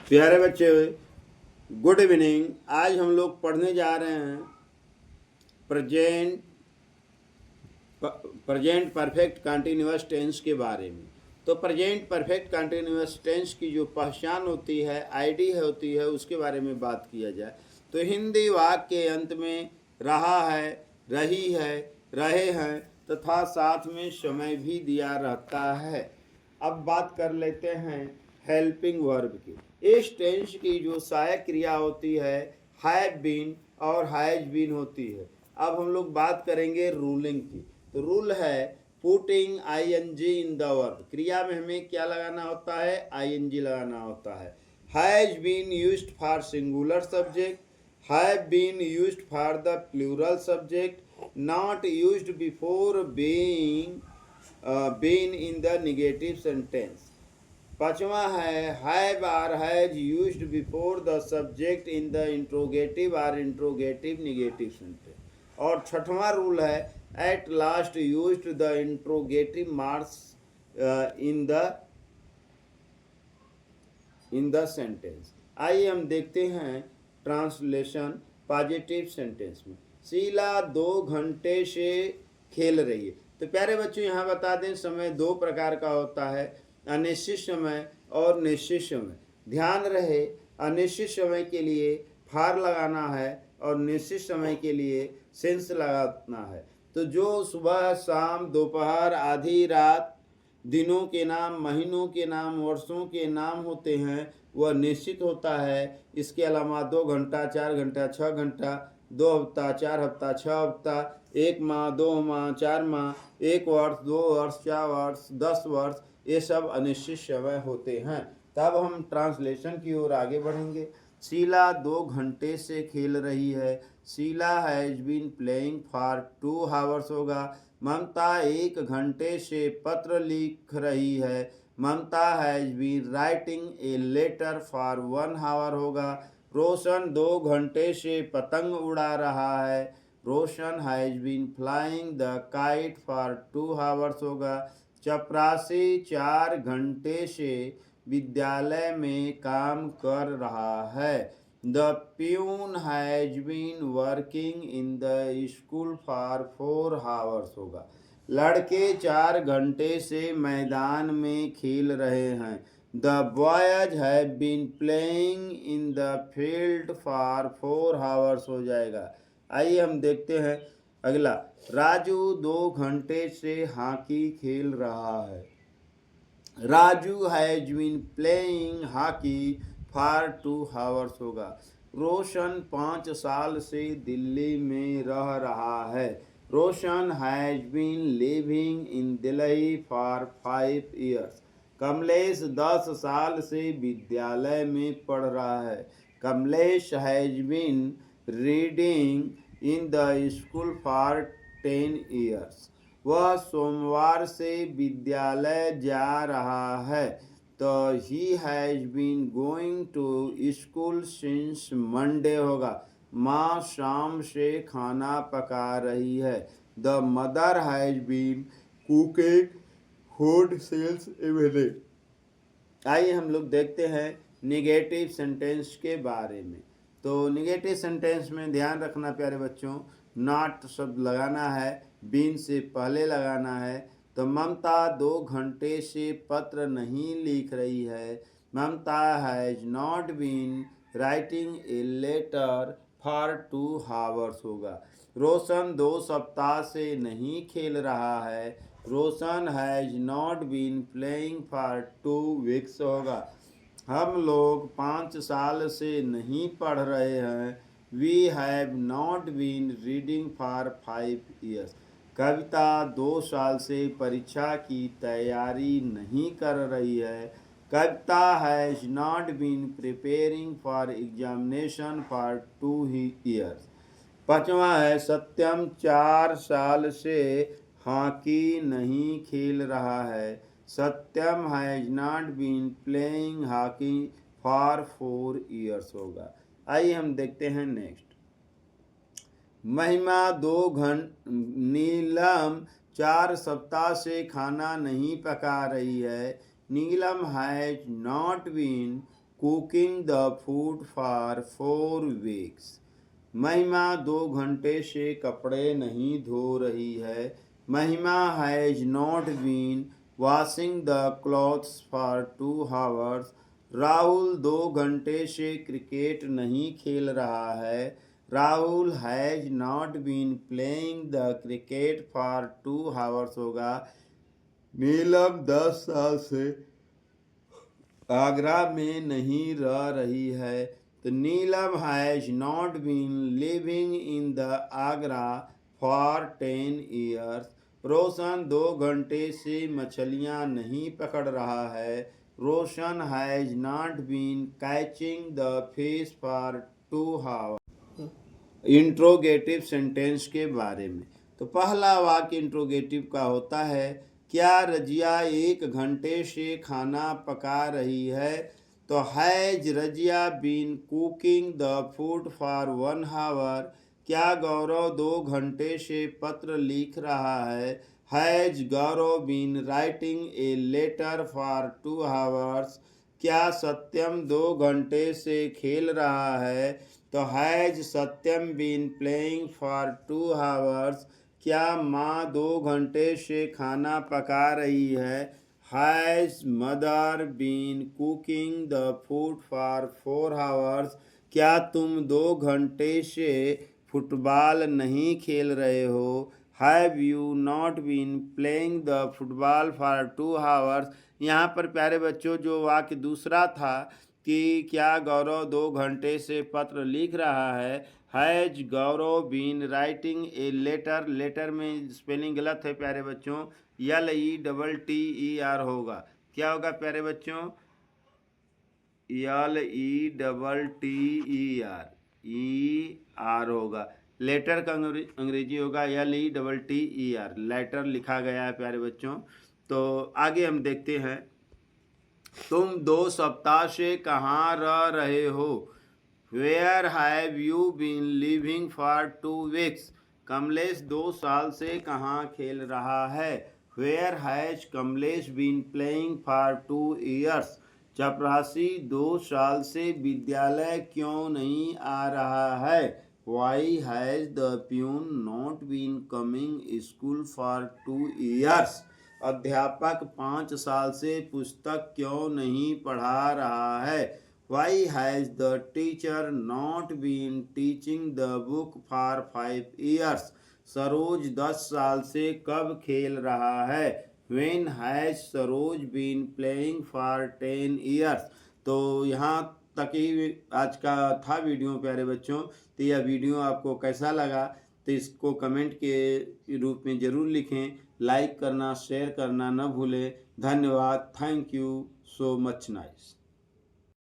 प्यारे बच्चे, good evening. आज हम लोग पढ़ने जा रहे हैं प्रेजेंट परफेक्ट कंटिन्यूअस टेंस के बारे में। तो प्रेजेंट परफेक्ट कंटिन्यूअस टेंस की जो पहचान होती है, आईडी होती है, उसके बारे में बात किया जाए तो हिंदी वाक्य के अंत में रहा है, रही है, रहे हैं तथा साथ में समय भी दिया रहता है। अब बात कर लेते हैं हेल्पिंग वर्ब की। इस टेंस की जो सहायक क्रिया होती है हैव बीन और हैज बीन होती है। अब हम लोग बात करेंगे रूलिंग की। तो रूल है putting ING in the verb. क्रिया में हमें क्या लगाना होता है? आईएनजी लगाना होता है। Has been used for singular subject, have been used for the plural subject, not used before being been in the negative sentence. पांचवा है have or has used before the subject in the interrogative or interrogative negative sentence. और छठवां rule है at last used the interrogative marks in the sentence. आइए हम देखते हैं translation positive sentence में। शीला 2 घंटे से खेल रही है। तो प्यारे बच्चों, यहाँ बता दें समय दो प्रकार का होता है, अनिश्चित समय और निश्चित समय। ध्यान रहे, अनिश्चित समय के लिए फार लगाना है और निश्चित समय के लिए सेंस लगाना है। तो जो सुबह शाम दोपहर आधी रात दिनों के नाम, महीनों के नाम, वर्षों के नाम होते हैं वह निश्चित होता है। इसके अलावा 2 घंटा, 4 घंटा, 6 घंटा, 2 हफ्ता, 4 हफ्ता, 6 हफ्ता, 1 माह, 2 माह, 4 माह, 1 वर्ष, 2 वर्ष, 4 वर्ष, 10 वर्ष, ये सब अनिश्चित समय होते हैं। तब हम ट्रांसलेशन की ओर आगे बढ़ेंगे। शीला 2 घंटे से खेल रही है। Sheela has been playing for 2 hours होगा। ममता 1 घंटे से पत्र लिख रही है। Mamta has been writing a letter for 1 hour होगा। रोशन 2 घंटे से पतंग उड़ा रहा है। Roshan has been flying the kite for 2 hours होगा। चपरासी 4 घंटे से विद्यालय में काम कर रहा है। The peon has been working in the school for 4 hours होगा। लड़के 4 घंटे से मैदान में खेल रहे हैं। The boys have been playing in the field for 4 hours हो जाएगा। आइए हम देखते हैं अगला। राजू 2 घंटे से हॉकी खेल रहा है। Raju has been playing hockey for 2 hours होगा। रोशन 5 साल से दिल्ली में रह रहा है। Roshan has been living in Delhi for 5 years. Kamlesh 10 साल से विद्यालय में पढ़ रहा है। Kamlesh has been reading in the school for 10 years. वह सोमवार से विद्यालय जा रहा है। तो he has been going to school since Monday होगा। माँ शाम से खाना पका रही है। The mother has been cooking food since evening. आइए हम लोग देखते हैं निगेटिव सेंटेंस के बारे में। तो निगेटिव सेंटेंस में ध्यान रखना प्यारे बच्चों, नॉट शब्द लगाना है, बीन से पहले लगाना है। तो ममता 2 घंटे से पत्र नहीं लिख रही है। Mamta has not been writing a letter for 2 hours होगा। रोशन 2 सप्ताह से नहीं खेल रहा है। Roshan has not been playing for 2 weeks होगा। हम लोग 5 साल से नहीं पढ़ रहे हैं। We have not been reading for 5 years. Kavita 2 साल से परीक्षा की तैयारी नहीं कर रही है। Kavita has not been preparing for examination for 2 years. पांचवा है सत्यम 4 साल से हॉकी नहीं खेल रहा है। Satyam has not been playing hockey for 4 years होगा। आइए हम देखते हैं नेक्स्ट। महिमा 2 घंटे, नीलम 4 सप्ताह से खाना नहीं पका रही है। Neelam has not been cooking the food for 4 weeks। महिमा 2 घंटे से कपड़े नहीं धो रही है। Mahima has not been washing the clothes for 2 hours। Rahul 2 घंटे से क्रिकेट नहीं खेल रहा है। Rahul has not been playing the cricket for 2 hours होगा। नीलम 10 साल से आगरा में नहीं रह रही है। तो Neelam has not been living in the Agra for 10 years। Roshan 2 घंटे से मछलियां नहीं पकड़ रहा है। Roshan has not been catching the fish for 2 hours। Interrogative sentence के बारे में, तो पहला वाक्य इंट्रोगेटिव का होता है, क्या रजिया 1 घंटे से खाना पका रही है। तो has Razia been cooking the food for 1 hour। क्या गौरव 2 घंटे से पत्र लिख रहा है। Has Gaurav been writing a letter for 2 hours। क्या सत्यम 2 घंटे से खेल रहा है। तो has Satyam been playing for 2 hours। क्या माँ 2 घंटे से खाना पका रही है। Has mother been cooking the food for 4 hours। क्या तुम 2 घंटे से फुटबॉल नहीं खेल रहे हो। Have you not been playing the football for 2 hours। यहाँ पर प्यारे बच्चों जो वाक्य दूसरा था कि क्या गौरव 2 घंटे से पत्र लिख रहा है। Has Gaurav been writing a letter. Letter में स्पेलिंग गलत है प्यारे बच्चों, LETTER होगा। क्या होगा प्यारे बच्चों, LETTER होगा। लेटर का अंग्रेजी होगा LETTER। लेटर लिखा गया है प्यारे बच्चों। तो आगे हम देखते हैं, तुम 2 सप्ताह से कहाँ रह रहे हो। Where have you been living for 2 weeks। Kamlesh 2 साल से कहाँ खेल रहा है। Where has Kamlesh been playing for 2 years। चपरासी 2 साल से विद्यालय क्यों नहीं आ रहा है। Why has the peon not been coming school for 2 years। अध्यापक 5 साल से पुस्तक क्यों नहीं पढ़ा रहा है। Why has the teacher not been teaching the book for 5 years। Saroj 10 साल से कब खेल रहा है। When has Saroj been playing for 10 years। तो यहाँ तक ही आज का था वीडियो प्यारे बच्चों। तो यह वीडियो आपको कैसा लगा तो इसको कमेंट के रूप में ज़रूर लिखें। लाइक करना शेयर करना न भूलें। धन्यवाद। Thank you so much nice.